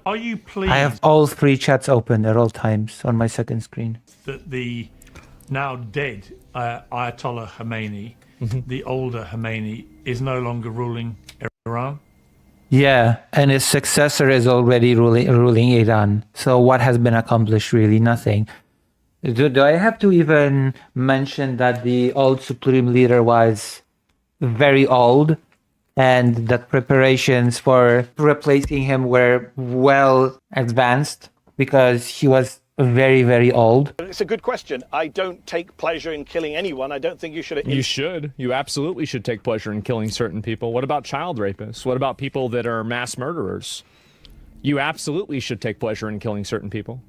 Are you pleased I have all three chats open at all times on my second screen. that the now dead Ayatollah Khomeini, the older Khomeini, is no longer ruling Iran? Yeah, and his successor is already ruling Iran. So what has been accomplished? Really nothing. Do I have to even mention that the old supreme leader was very old and that preparations for replacing him were well advanced because he was very, very old? It's a good question. I don't take pleasure in killing anyone. I don't think you should. You should. You absolutely should take pleasure in killing certain people. What about child rapists? What about people that are mass murderers? You absolutely should take pleasure in killing certain people.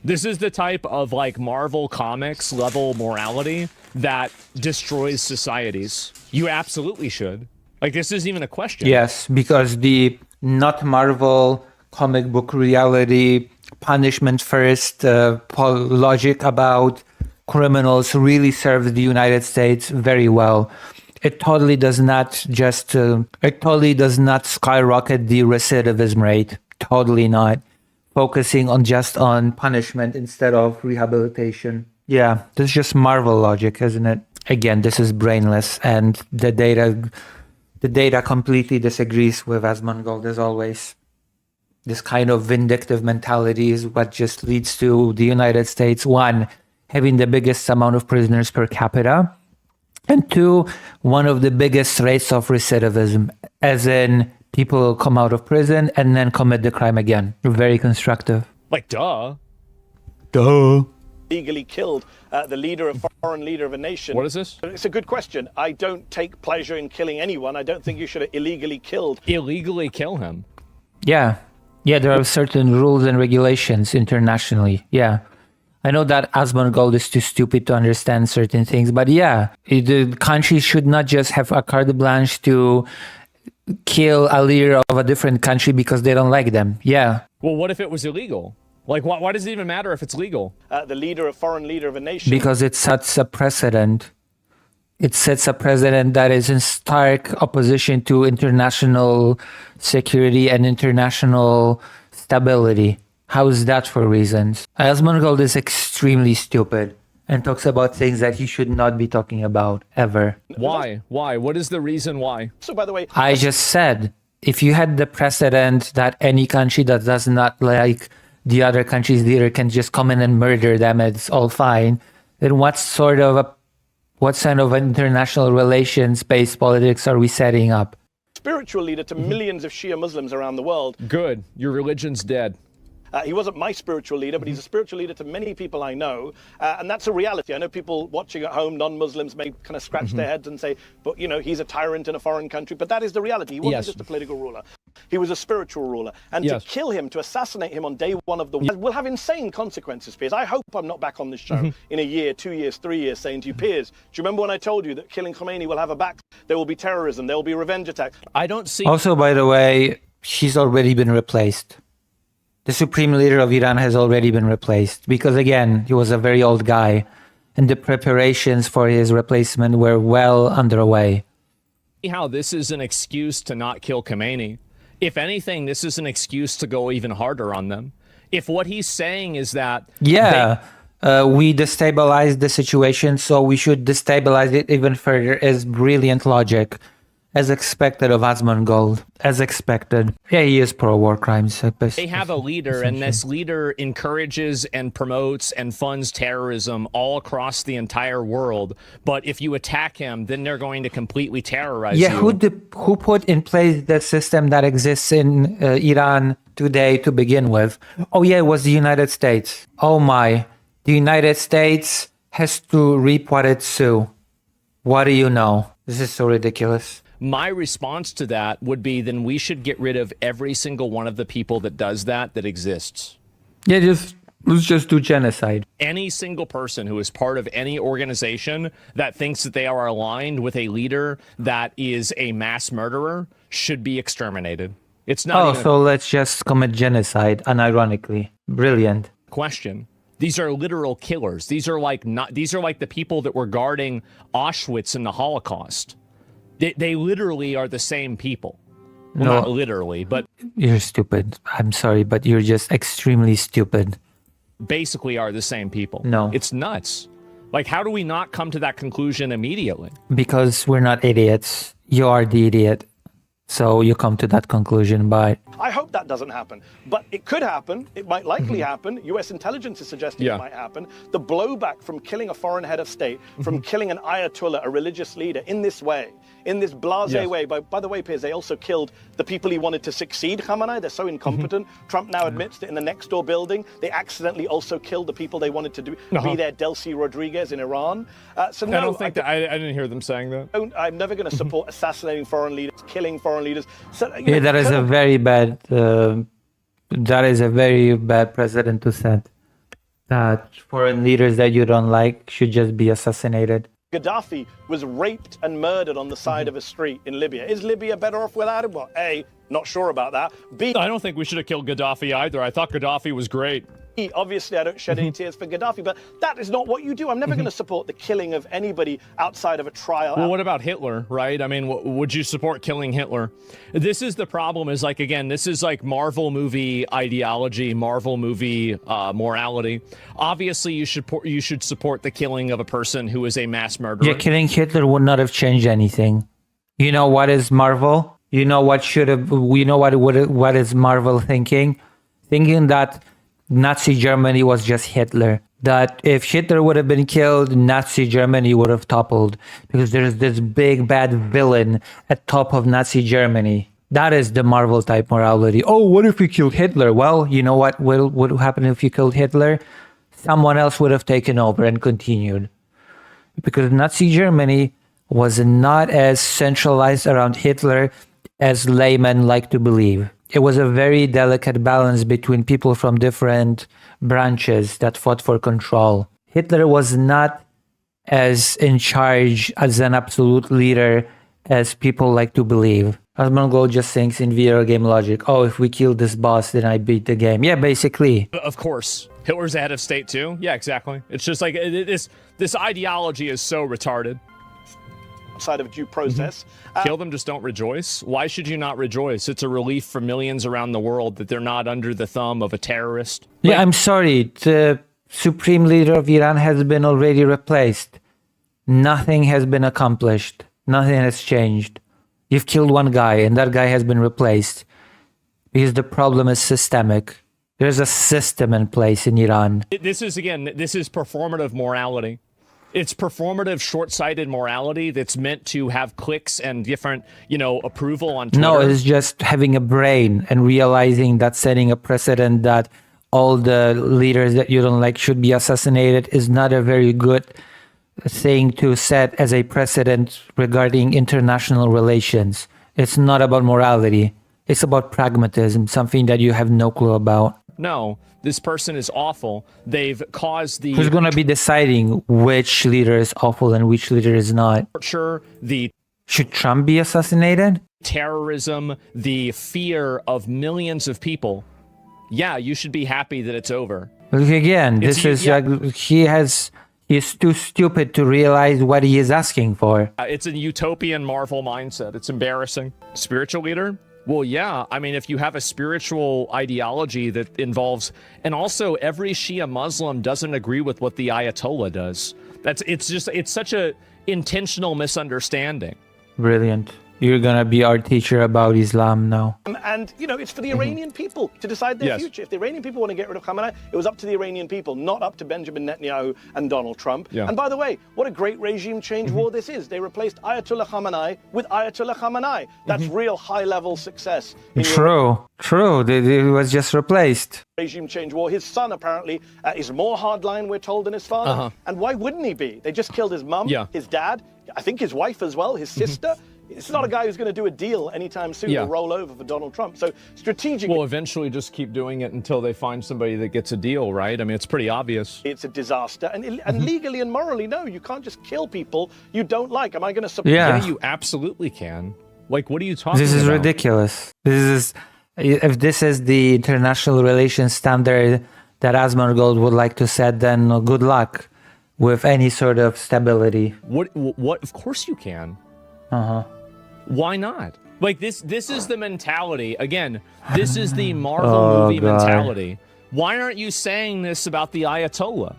This is the type of, like, Marvel Comics level morality that destroys societies. You absolutely should. Like, this isn't even a question. Yes, because the not Marvel comic book reality, punishment first logic about criminals really serves the United States very well. It totally does not just, it totally does not skyrocket the recidivism rate. Totally not. Focusing on punishment instead of rehabilitation. Yeah, this is just Marvel logic, isn't it? Again, this is brainless, and the data completely disagrees with Asmongold as always. This kind of vindictive mentality is what just leads to the United States, one, having the biggest amount of prisoners per capita, and two, one of the biggest rates of recidivism, as in people come out of prison and then commit the crime again. Very constructive. Like, duh. Duh. Legally killed the leader, a foreign leader of a nation. What is this? It's a good question. I don't take pleasure in killing anyone. I don't think you should have illegally killed. Illegally kill him? Yeah. Yeah, there are certain rules and regulations internationally. Yeah. I know that Asmongold is too stupid to understand certain things, but yeah, the country should not just have a carte blanche to kill a leader of a different country because they don't like them. Yeah. Well, what if it was illegal? Like, why does it even matter if it's legal? The leader, a foreign leader of a nation. Because it sets a precedent. It sets a precedent that is in stark opposition to international security and international stability. How is that for reasons? Asmongold is extremely stupid and talks about things that he should not be talking about, ever. Why? Why? What is the reason why? So, by the way, I just said, if you had the precedent that any country that does not like the other country's leader can just come in and murder them, it's all fine, then what kind of international relations-based politics are we setting up? spiritual leader to millions of Shia Muslims around the world. Good. Your religion's dead. He wasn't my spiritual leader, but he's a spiritual leader to many people I know. And that's a reality. I know people watching at home, non-Muslims, may kind of scratch their heads and say, but, you know, he's a tyrant in a foreign country. But that is the reality. He wasn't just a political ruler. He was a spiritual ruler. And to kill him, to assassinate him on day one of the war will have insane consequences, Piers. I hope I'm not back on this show in a year, 2 years, 3 years saying to you, Piers, do you remember when I told you that killing Khomeini will have a back? There will be terrorism. There will be revenge attacks. I don't see... Also, by the way, she's already been replaced. The supreme leader of Iran has already been replaced because, again, he was a very old guy and the preparations for his replacement were well underway. How this is an excuse to not kill Khomeini. If anything, this is an excuse to go even harder on them. If what he's saying is that... Yeah, we destabilized the situation, so we should destabilize it even further is brilliant logic. As expected of Asmongold. As expected. Yeah, he is pro-war crimes. They have a leader, and this leader encourages and promotes and funds terrorism all across the entire world. But if you attack him, then they're going to completely terrorize you. Yeah, who put in place the system that exists in Iran today to begin with? Oh yeah, it was the United States. Oh my. The United States has to reap what it sows. What do you know? This is so ridiculous. My response to that would be, then we should get rid of every single one of the people that does that exists. Yeah, let's just do genocide. Any single person who is part of any organization that thinks that they are aligned with a leader that is a mass murderer should be exterminated. It's not so let's just commit genocide, unironically. Brilliant. Question. These are literal killers. These are like the people that were guarding Auschwitz in the Holocaust. They literally are the same people. Well, No. not literally, but You're stupid. I'm sorry, but you're just extremely stupid. basically are the same people. No. It's nuts. Like, how do we not come to that conclusion immediately? Because we're not idiots. You are the idiot. So you come to that conclusion by... I hope that doesn't happen, but it could happen. It might likely happen. US intelligence is suggesting Yeah. it might happen. The blowback from killing a foreign head of state, from killing an ayatollah, a religious leader, in this way, in this blasé way. By the way, Piers, they also killed the people he wanted to succeed Khamenei. They're so incompetent. Trump now admits that in the next door building, they accidentally also killed the people they wanted to be their Delcy Rodriguez in Iran. So no, I don't think that I didn't hear them saying that. I'm never going to support assassinating foreign leaders, killing foreign leaders. So, Yeah, that is a very bad... that is a very bad precedent to set. That foreign leaders that you don't like should just be assassinated. Gaddafi was raped and murdered on the side of a street in Libya. Is Libya better off without him? Well, A, not sure about that. B, I don't think we should have killed Gaddafi either. I thought Gaddafi was great. obviously I don't shed any tears for Gaddafi, but that is not what you do. I'm never going to support the killing of anybody outside of a trial. Well, what about Hitler, right? I mean, would you support killing Hitler? This is the problem is like, again, this is like Marvel movie ideology, Marvel movie morality. Obviously, you should support the killing of a person who is a mass murderer. Yeah, killing Hitler would not have changed anything. You know what is Marvel? You know what should have... We know what is Marvel thinking? Thinking that Nazi Germany was just Hitler. That if Hitler would have been killed, Nazi Germany would have toppled. Because there's this big bad villain at top of Nazi Germany. That is the Marvel type morality. Oh, what if we killed Hitler? Well, you know what would happen if you killed Hitler? Someone else would have taken over and continued. Because Nazi Germany was not as centralized around Hitler as laymen like to believe. It was a very delicate balance between people from different branches that fought for control. Hitler was not as in charge as an absolute leader as people like to believe. Asmongold just thinks in video game logic, oh, if we kill this boss, then I beat the game. Yeah, basically. Of course. Hitler's the head of state too. Yeah, exactly. It's just like this ideology is so retarded. Outside of due process. Kill them, just don't rejoice. Why should you not rejoice? It's a relief for millions around the world that they're not under the thumb of a terrorist. Yeah, I'm sorry. The supreme leader of Iran has been already replaced. Nothing has been accomplished. Nothing has changed. You've killed one guy and that guy has been replaced. Because the problem is systemic. There's a system in place in Iran. This is performative morality. It's performative, short-sighted morality that's meant to have clicks and different, approval on Twitter. No, it's just having a brain and realizing that setting a precedent that all the leaders that you don't like should be assassinated is not a very good thing to set as a precedent regarding international relations. It's not about morality. It's about pragmatism, something that you have no clue about. No, this person is awful. They've caused the... Who's going to be deciding which leader is awful and which leader is not? torture, the Should Trump be assassinated? terrorism, the fear of millions of people. Yeah, you should be happy that it's over. Look again, It's- he's too stupid to realize what he is asking for. It's a utopian Marvel mindset. It's embarrassing. Spiritual leader? Well, yeah. I mean, if you have a spiritual ideology that involves, and also every Shia Muslim doesn't agree with what the ayatollah does. It's such a intentional misunderstanding. Brilliant. You're going to be our teacher about Islam now. And, it's for the Iranian people to decide their Yes. future. If the Iranian people want to get rid of Khamenei, it was up to the Iranian people, not up to Benjamin Netanyahu and Donald Trump. Yeah. And by the way, what a great regime change war this is. They replaced Ayatollah Khamenei with Ayatollah Khamenei. That's real high-level success. In your True. It was just replaced. regime change war. His son, apparently, is more hardline, we're told, than his father. And why wouldn't he be? They just killed his mum, Yeah. his dad, I think his wife as well, his sister. It's not a guy who's going to do a deal anytime soon Yeah. or roll over for Donald Trump. So strategically, Well, eventually just keep doing it until they find somebody that gets a deal, right? I mean, it's pretty obvious. it's a disaster. And legally and morally, no, you can't just kill people you don't like. Am I going to support? Yeah. Yeah, you absolutely can. Like, what are you talking This is about? ridiculous. If this is the international relations standard that Asmongold would like to set, then good luck with any sort of stability. What? Of course you can. Uh-huh. Why not? Like this is the mentality. Again, this is the Marvel movie mentality. Why aren't you saying this about the Ayatollah?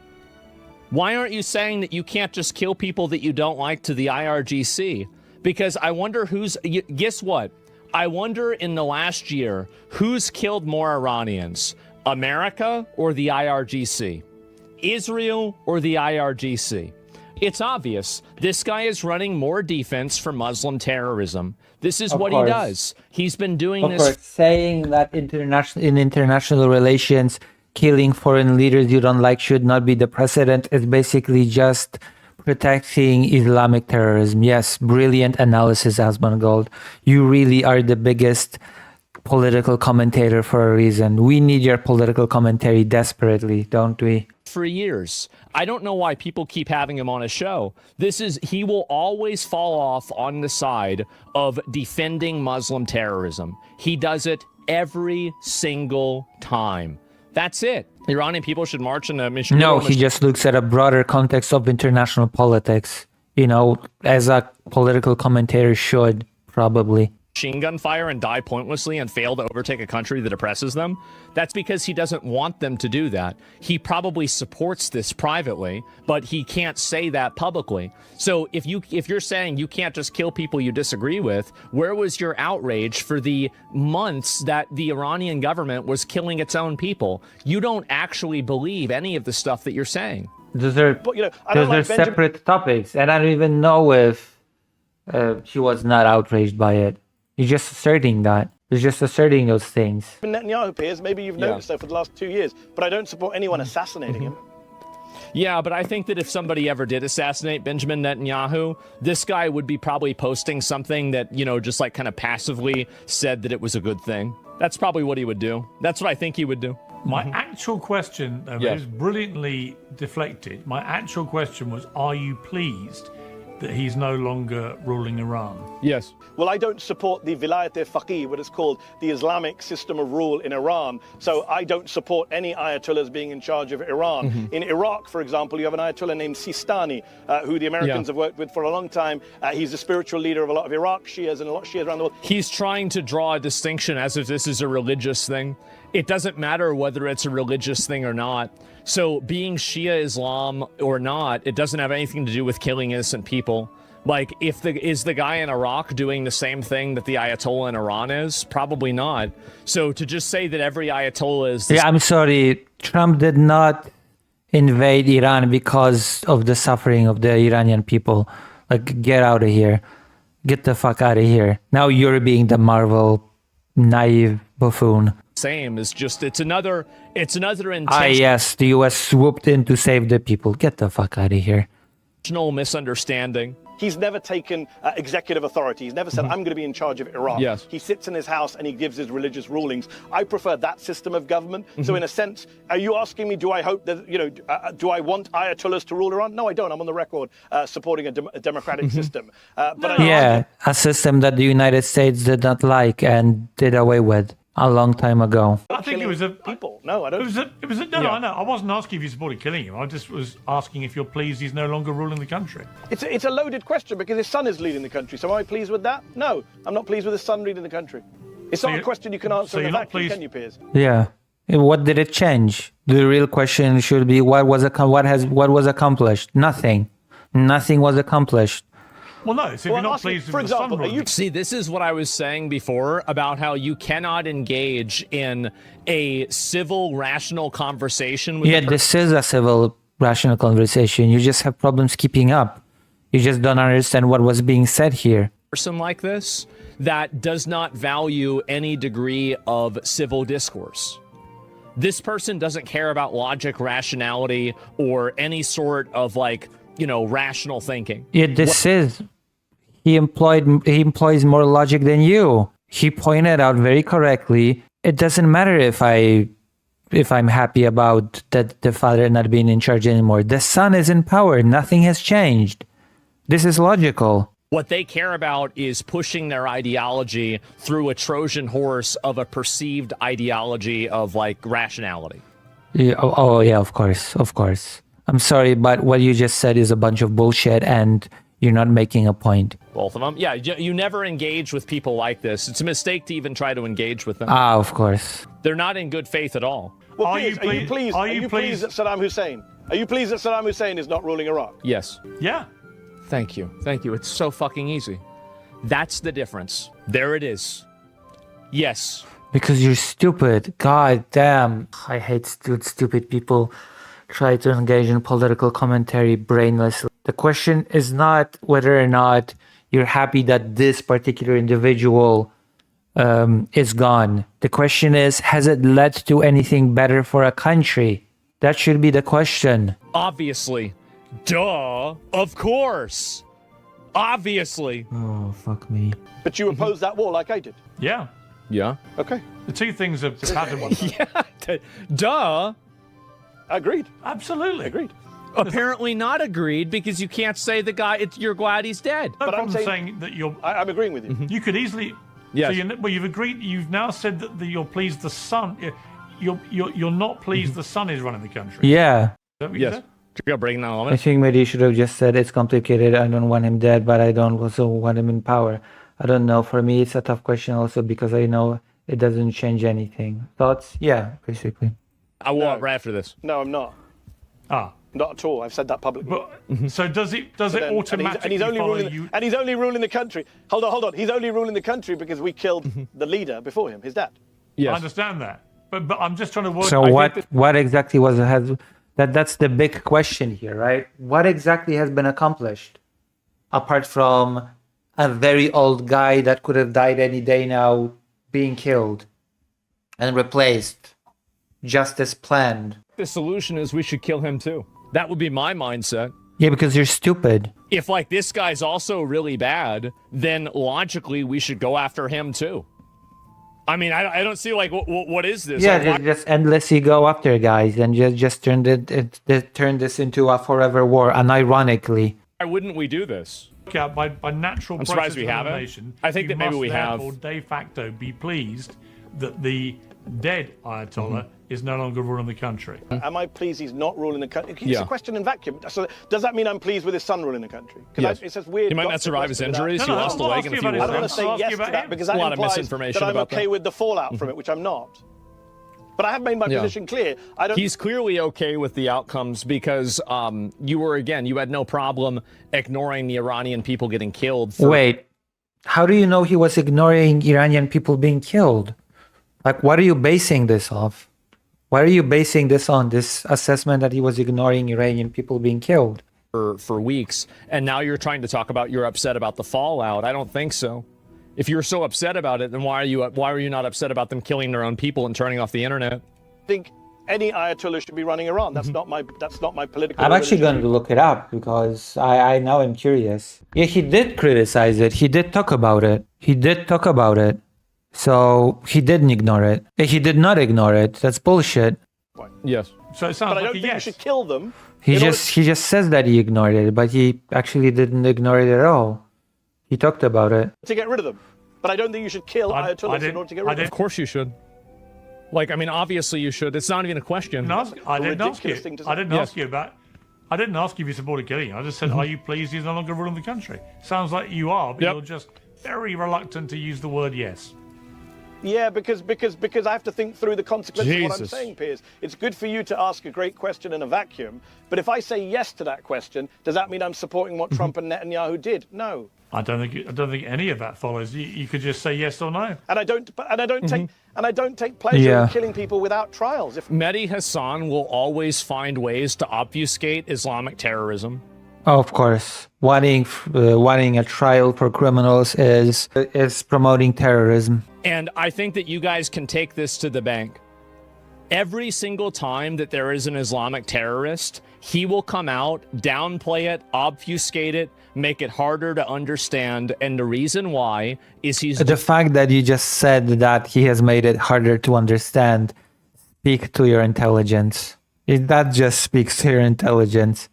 Why aren't you saying that you can't just kill people that you don't like to the IRGC? Because I wonder guess what? I wonder in the last year, who's killed more Iranians? America or the IRGC? Israel or the IRGC? It's obvious. This guy is running more defense for Muslim terrorism. This is what he does. He's been doing this. Of course, saying that in international relations, killing foreign leaders you don't like should not be the precedent is basically just protecting Islamic terrorism. Yes, brilliant analysis, Asmongold. You really are the biggest political commentator for a reason. We need your political commentary desperately, don't we? For years. I don't know why people keep having him on a show. He will always fall off on the side of defending Muslim terrorism. He does it every single time. That's it. Iranian people should march in the mission. No, he just looks at a broader context of international politics, as a political commentator should, probably. Machine gun fire and die pointlessly and fail to overtake a country that oppresses them. That's because he doesn't want them to do that. He probably supports this privately, but he can't say that publicly. So if you're saying you can't just kill people you disagree with, where was your outrage for the months that the Iranian government was killing its own people? You don't actually believe any of the stuff that you're saying. Those are separate topics, and I don't even know if she was not outraged by it. You're just asserting that. You're just asserting those things. Netanyahu, Piers, maybe you've noticed so for the last 2 years, but I don't support anyone assassinating him. Yeah, but I think that if somebody ever did assassinate Benjamin Netanyahu, this guy would be probably posting something that, just like kind of passively said that it was a good thing. That's probably what he would do. That's what I think he would do. My actual question, it was brilliantly deflected. My actual question was, are you pleased that he's no longer ruling Iran? Yes. Well, I don't support the vilayat-e-faqih, what is called the Islamic system of rule in Iran. So I don't support any ayatollahs being in charge of Iran. In Iraq, for example, you have an ayatollah named Sistani, who the Americans have worked with for a long time. He's the spiritual leader of a lot of Iraq Shias and a lot of Shias around the world. He's trying to draw a distinction as if this is a religious thing. It doesn't matter whether it's a religious thing or not. So being Shia Islam or not, it doesn't have anything to do with killing innocent people. Like, is the guy in Iraq doing the same thing that the Ayatollah in Iran is? Probably not. So to just say that every Ayatollah is... I'm sorry. Trump did not invade Iran because of the suffering of the Iranian people. Like, get out of here. Get the fuck out of here. Now you're being the Marvel naive buffoon. Same. It's just, it's another intentional... yes, the US swooped in to save the people. Get the fuck out of here. Misunderstanding. He's never taken executive authority. He's never said, I'm going to be in charge of Iraq. Yes. He sits in his house and he gives his religious rulings. I prefer that system of government. So in a sense, are you asking me, do I hope that, do I want ayatollahs to rule Iran? No, I don't. I'm on the record supporting a democratic system. A system that the United States did not like and did away with a long time ago. I think it was people. No, I don't. No, I know. I wasn't asking if you supported killing him. I just was asking if you're pleased he's no longer ruling the country. It's a loaded question because his son is leading the country. So am I pleased with that? No, I'm not pleased with his son leading the country. It's not a question you can answer in a vacuum, can you, Piers? Yeah. What did it change? The real question should be what was accomplished? Nothing. Nothing was accomplished. Well, no. So if you're not pleased with the son ruling... See, this is what I was saying before about how you cannot engage in a civil, rational conversation with this is a civil, rational conversation. You just have problems keeping up. You just don't understand what was being said here. Person like this that does not value any degree of civil discourse. This person doesn't care about logic, rationality, or any sort of rational thinking. He employs more logic than you. He pointed out very correctly, it doesn't matter if I'm happy about that the father not being in charge anymore. The son is in power. Nothing has changed. This is logical. What they care about is pushing their ideology through a Trojan horse of a perceived ideology of rationality. Yeah, of course. I'm sorry, but what you just said is a bunch of bullshit, and you're not making a point. Both of them. Yeah, you never engage with people like this. It's a mistake to even try to engage with them. Ah, of course. They're not in good faith at all. Well, Are Piers, you pleased- are you pleased that Saddam Hussein? Are you pleased that Saddam Hussein is not ruling Iraq? Yes. Yeah. Thank you. Thank you. It's so fucking easy. That's the difference. There it is. Yes. Because you're stupid. God damn. I hate stupid people try to engage in political commentary brainlessly. The question is not whether or not you're happy that this particular individual is gone. The question is, has it led to anything better for a country? That should be the question. Obviously. Duh. Of course. Obviously. Oh, fuck me. But you oppose that war like I did. Yeah. Yeah. Okay, The two things are compatible. Yeah. Duh. agreed. Absolutely. Agreed. Apparently not agreed because you can't say the guy, you're glad he's dead. No But I'm problem saying- saying that you're. I'm agreeing with you. You could easily. Yes. So well, you've agreed. You've now said that you're pleased the son. You're not pleased the son is running the country. Yeah. Is that what you Yes. said? You're breaking down all I of it. think maybe you should have just said it's complicated. I don't want him dead, but I don't also want him in power. I don't know. For me, it's a tough question also because I know it doesn't change anything. Thoughts? Yeah, basically. I want right after this. No, I'm not. Ah. Not at all. I've said that publicly. But so does it Then- automatically and he's only follow ruling, you? and he's only ruling the country. Hold on. He's only ruling the country because we killed the leader before him, his dad. I Yes. understand that, but I'm just trying to work. So I think what that- what exactly that's the big question here, right? What exactly has been accomplished apart from a very old guy that could have died any day now being killed and replaced just as planned? The solution is we should kill him too. That would be my mindset. Yeah, because you're stupid. If like this guy's also really bad, then logically we should go after him too. I mean, I don't see like what is this? Yeah, Like, why- just endlessly go after guys and just turn turn this into a forever war. And ironically, why wouldn't we do this? out by natural I'm process surprised we of haven't. elimination, I think you that maybe must we have. therefore de facto be pleased that the dead ayatollah is no longer ruling the country. Am I pleased he's not ruling the country? It's Yeah. a question in vacuum. So does that mean I'm pleased with his son ruling the country? 'Cause Yes. it's just weird. He might not doctor survive his question without- injuries. No, He no, lost a I'm leg not in a asking few about I his don't want wars. to say I'll ask yes you to about that him. because A that lot of implies misinformation that I'm about okay that. with the fallout from it, which I'm not. But I have made my Yeah. position clear. I don't. He's clearly okay with the outcomes because you had no problem ignoring the Iranian people getting killed. wait, how do you know he was ignoring Iranian people being killed? Like, what are you basing this off? Why are you basing this on, this assessment that he was ignoring Iranian people being killed? for weeks, and now you're trying to talk about you're upset about the fallout. I don't think so. If you're so upset about it, then why are you not upset about them killing their own people and turning off the internet? think any ayatollah should be running Iran. That's not my political. I'm actually religion. going to look it up because I now am curious. Yeah, he did criticize it. He did talk about it. So he didn't ignore it. He did not ignore it. That's bullshit. Yes. So it sounds But I like don't a think yes. you should kill them. He in just says that he ignored it, but he actually didn't ignore it at all. He talked about it. to get rid of them. But I don't think you should kill I ayatollahs in didn't- order to get I rid of them. Of course you should. Like, I mean, obviously you should. It's not even a question. I didn't ask you. ridiculous thing to say. I didn't Yes. ask you about. I didn't ask you if you supported killing. I just said, are you pleased he's no longer ruling the country? Sounds like you are, but Yep. you're just very reluctant to use the word yes. Yeah, because I have to think through the consequences of what I'm Jesus. saying, Piers. It's good for you to ask a great question in a vacuum, but if I say yes to that question, does that mean I'm supporting what Trump and Netanyahu did? No. I don't think any of that follows. You could just say yes or no. And I don't take pleasure Yeah. in killing people without trials. If Mehdi Hassan will always find ways to obfuscate Islamic terrorism. Oh, of course, wanting a trial for criminals is promoting terrorism. And I think that you guys can take this to the bank. Every single time that there is an Islamic terrorist, he will come out, downplay it, obfuscate it, make it harder to understand. And the reason why is The fact that you just said that he has made it harder to understand speak to your intelligence. That just speaks to your intelligence.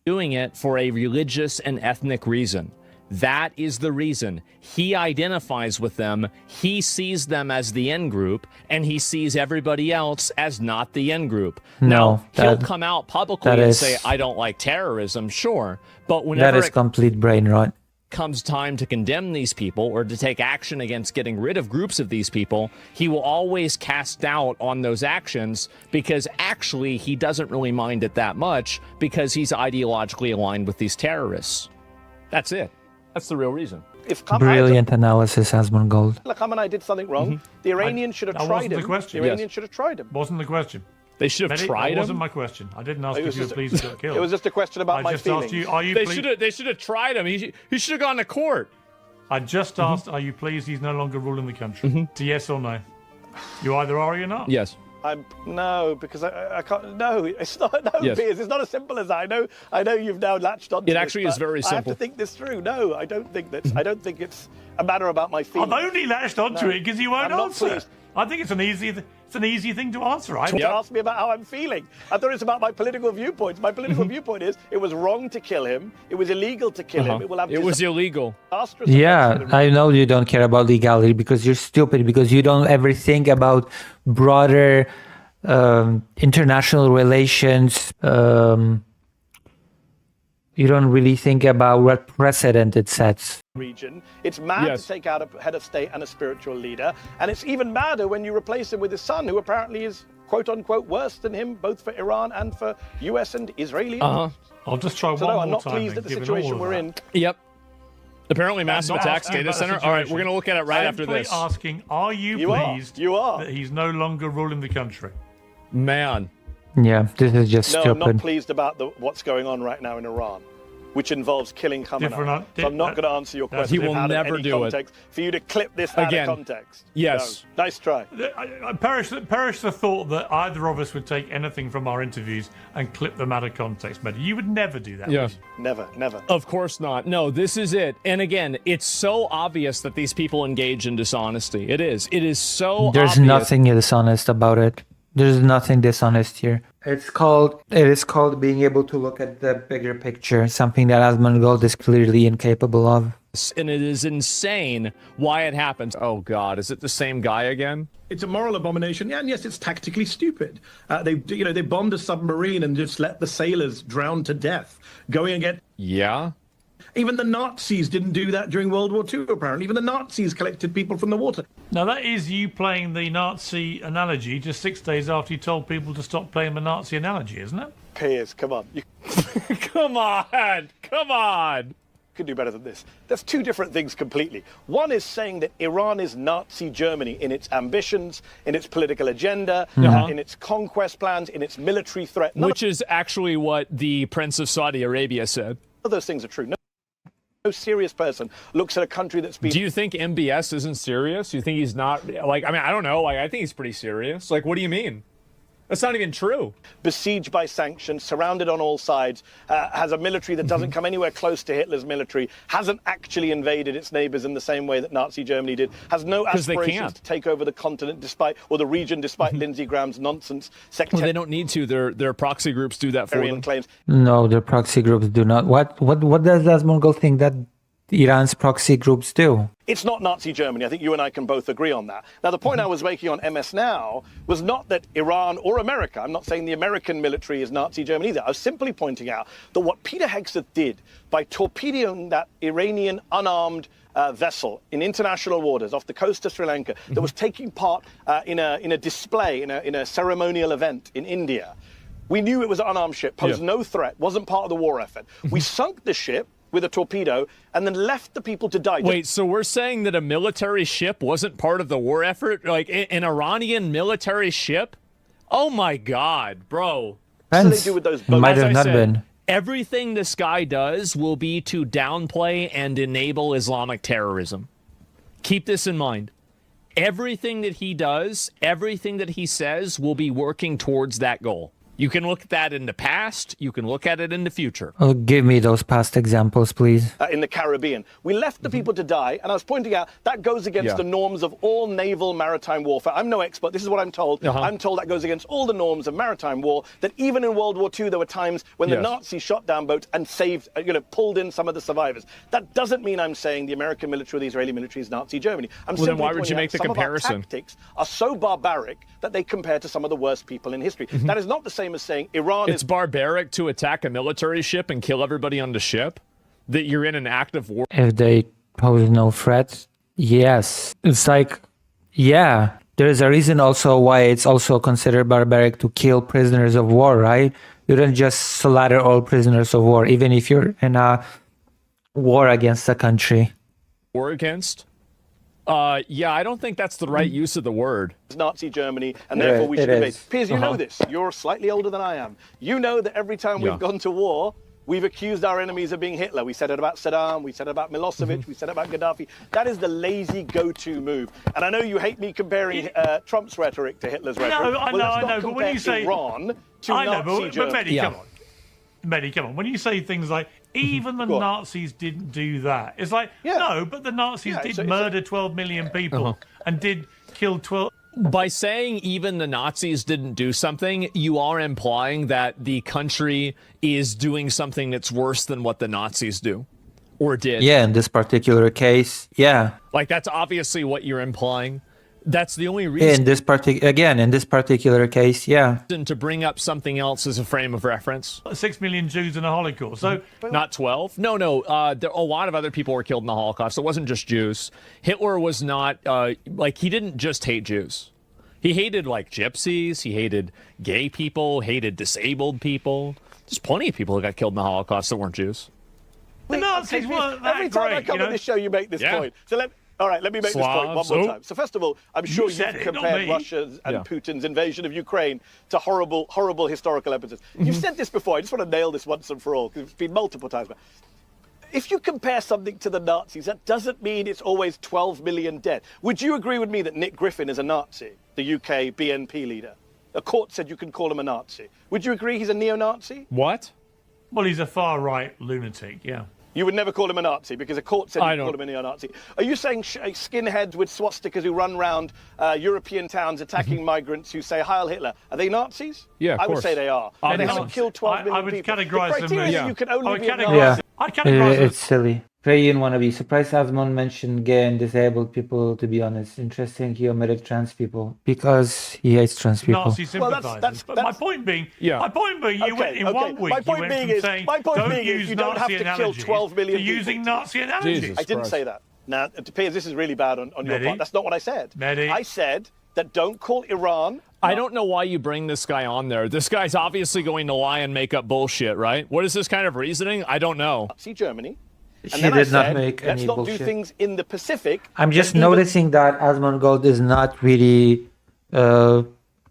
doing it for a religious and ethnic reason. That is the reason. He identifies with them, he sees them as the end group, and he sees everybody else as not the end group. Now, he'll come out publicly and say, I don't like terrorism, sure, but whenever that is complete brain rot. Comes time to condemn these people or to take action against getting rid of groups of these people, he will always cast doubt on those actions because actually he doesn't really mind it that much because he's ideologically aligned with these terrorists. That's it. That's the real reason. Brilliant analysis, Asmongold. Khamenei did something wrong. The Iranians should have tried him. The Iranians should have tried him. Wasn't the question. They should have tried him. That wasn't my question. I didn't ask if you were pleased to get killed. It was just a question about my feelings. Asked you, are you pleased? They should have tried him. He should have gone to court. I just asked, are you pleased he's no longer ruling the country? It's a yes or no. You either are or you're not. Yes. No, because I can't. No, it's not. No, yes. Piers, it's not as simple as that. I know you've now latched on. It actually is very simple. I have to think this through. No, I don't think that. I don't think it's a matter about my feelings. I've only latched onto it because you won't answer. I think it's an easy thing to answer. Right? Ask me about how I'm feeling. I thought it's about my political viewpoints. My political viewpoint is it was wrong to kill him. It was illegal to kill him. It was illegal. Yeah, I know you don't care about legality because you're stupid, because you don't ever think about broader international relations. You don't really think about what precedent it sets. Region. It's mad to take out a head of state and a spiritual leader, and it's even madder when you replace him with his son, who apparently is quote unquote worse than him, both for Iran and for US and Israeli. I'll just try one more time. I'm not pleased at the situation we're in. Yep. Apparently, massive attacks, data center. All right, we're going to look at it right after this. Asking, are you pleased that he's no longer ruling the country? Man. Yeah, this is just stupid. No, I'm not pleased about what's going on right now in Iran, which involves killing Khamenei. So I'm not going to answer your question. He will never do it. For you to clip this out of context. Yes. No. Nice try. I perish the thought that either of us would take anything from our interviews and clip them out of context. But you would never do that. Yes. Never. Of course not. No, this is it. And again, it's so obvious that these people engage in dishonesty. It is. It is so obvious. There's nothing dishonest about it. There's nothing dishonest here. It is called being able to look at the bigger picture, something that Asmongold is clearly incapable of. And it is insane why it happens. Oh God, is it the same guy again? It's a moral abomination, and yes, it's tactically stupid. They bombed a submarine and just let the sailors drown to death, going against. Yeah. Even the Nazis didn't do that during World War II, apparently. Even the Nazis collected people from the water. Now, that is you playing the Nazi analogy just 6 days after you told people to stop playing the Nazi analogy, isn't it? Piers, come on. Come on. You could do better than this. There's two different things completely. One is saying that Iran is Nazi Germany in its ambitions, in its political agenda, in its conquest plans, in its military threat. Which is actually what the Prince of Saudi Arabia said. None of those things are true. No serious person looks at a country that's been... Do you think MBS isn't serious? You think he's not... I don't know. I think he's pretty serious. What do you mean? That's not even true. Besieged by sanctions, surrounded on all sides, has a military that doesn't come anywhere close to Hitler's military, hasn't actually invaded its neighbors in the same way that Nazi Germany did, has no aspirations to take over the continent the region despite Lindsey Graham's nonsense. Well, they don't need to. Their proxy groups do that for them. Claims. No, their proxy groups do not. What does Asmongold think that Iran's proxy groups do? It's not Nazi Germany. I think you and I can both agree on that. Now, the point I was making on MS Now was not that Iran or America, I'm not saying the American military is Nazi Germany either. I was simply pointing out that what Peter Hegseth did by torpedoing that Iranian unarmed vessel in international waters off the coast of Sri Lanka that was taking part in a display, in a ceremonial event in India. We knew it was an unarmed ship, posed no threat, wasn't part of the war effort. We sunk the ship with a torpedo and then left the people to die. Wait, so we're saying that a military ship wasn't part of the war effort? An Iranian military ship? Oh my God, bro. What do they do with those boats? Might have not been. Everything this guy does will be to downplay and enable Islamic terrorism. Keep this in mind. Everything that he does, everything that he says will be working towards that goal. You can look at that in the past. You can look at it in the future. Oh, give me those past examples, please. In the Caribbean. We left the people to die, and I was pointing out that goes against the norms of all naval maritime warfare. I'm no expert. This is what I'm told. I'm told that goes against all the norms of maritime war, that even in World War II, there were times when the Nazis shot down boats and saved, pulled in some of the survivors. That doesn't mean I'm saying the American military or the Israeli military is Nazi Germany. I'm simply then why would you make the comparison? Some of our tactics are so barbaric that they compare to some of the worst people in history. That is not the same as saying Iran It's barbaric to attack a military ship and kill everybody on the ship? That you're in an active war? If they pose no threat, yes. It's like, yeah. There's a reason also why it's also considered barbaric to kill prisoners of war, right? You don't just slaughter all prisoners of war, even if you're in a war against a country. War against? Yeah, I don't think that's the right use of the word. Nazi Germany, and therefore we should invade. Piers, you know this. You're slightly older than I am. You know that every time we've gone to war, we've accused our enemies of being Hitler. We said it about Saddam, we said it about Milosevic, we said it about Gaddafi. That is the lazy go-to move. And I know you hate me comparing Trump's rhetoric to Hitler's rhetoric. No, I know, but when you say Iran to Nazi Germany. But Mehdi, come on. When you say things like, even the Nazis didn't do that, it's like, no, but the Nazis did murder 12 million people and did kill 12... By saying even the Nazis didn't do something, you are implying that the country is doing something that's worse than what the Nazis do or did. Yeah, in this particular case, yeah. Like, that's obviously what you're implying. That's the only reason. In this particular case, yeah. To bring up something else as a frame of reference. 6 million Jews in the Holocaust. So not 12. No. There, a lot of other people were killed in the Holocaust. It wasn't just Jews. Hitler was not he didn't just hate Jews. He hated like gypsies. He hated gay people. Hated disabled people. There's plenty of people who got killed in the Holocaust that weren't Jews. The Nazis weren't that Every time I come on this show, you make this point. So all right, let me make this point one more time. So first of all, I'm sure you've compared Russia's and Putin's invasion of Ukraine to horrible, horrible historical episodes. You've said this before. I just want to nail this once and for all, because it's been multiple times. If you compare something to the Nazis, that doesn't mean it's always 12 million dead. Would you agree with me that Nick Griffin is a Nazi, the UK BNP leader? A court said you can call him a Nazi. Would you agree he's a neo-Nazi? What? Well, he's a far-right lunatic, yeah. You would never call him a Nazi because a court said you could call him a neo-Nazi. Are you saying skinheads with swastikas who run around European towns attacking migrants who say Heil Hitler, are they Nazis? Yeah, of I would course. say they are. They haven't killed 12 million I would people. categorize them as... You can only be a Nazi. I'd categorize them. It's silly. Very wannabe. Surprised Asmon mentioned gay and disabled people, to be honest. Interesting he omitted trans people. Because he hates trans people. Nazi sympathizers. But my point being, you went in 1 week, my point being is, you don't have to kill 12 million people. Using Nazi analogies. Jesus I didn't say that. Now, it appears this is really bad on your part. That's not what I said. I said that don't call Iran... I don't know why you bring this guy on there. This guy's obviously going to lie and make up bullshit, right? What is this kind of reasoning? I don't know. See Germany. She did not make any bullshit. Let's not do things in the Pacific. I'm just noticing that Asmongold is not really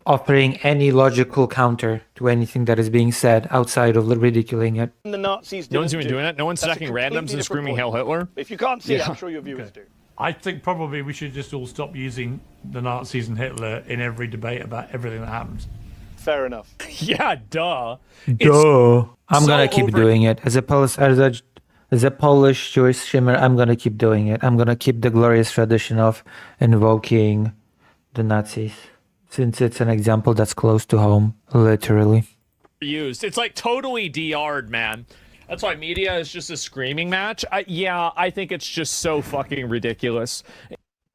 offering any logical counter to anything that is being said outside of ridiculing it. The Nazis no one's even doing it? No one's stacking randoms and screaming Hail Hitler? If you can't see it, I'm sure your viewers do. I think probably we should just all stop using the Nazis and Hitler in every debate about everything that happens. Fair enough. Yeah, duh. I'm going to keep doing it. As a Polish Jewish streamer, I'm going to keep doing it. I'm going to keep the glorious tradition of invoking the Nazis, since it's an example that's close to home, literally. Used. It's like totally DR'd, man. That's why media is just a screaming match. I think it's just so fucking ridiculous.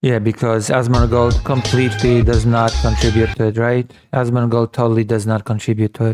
Yeah, because Asmongold completely does not contribute to it, right? Asmongold totally does not contribute to it.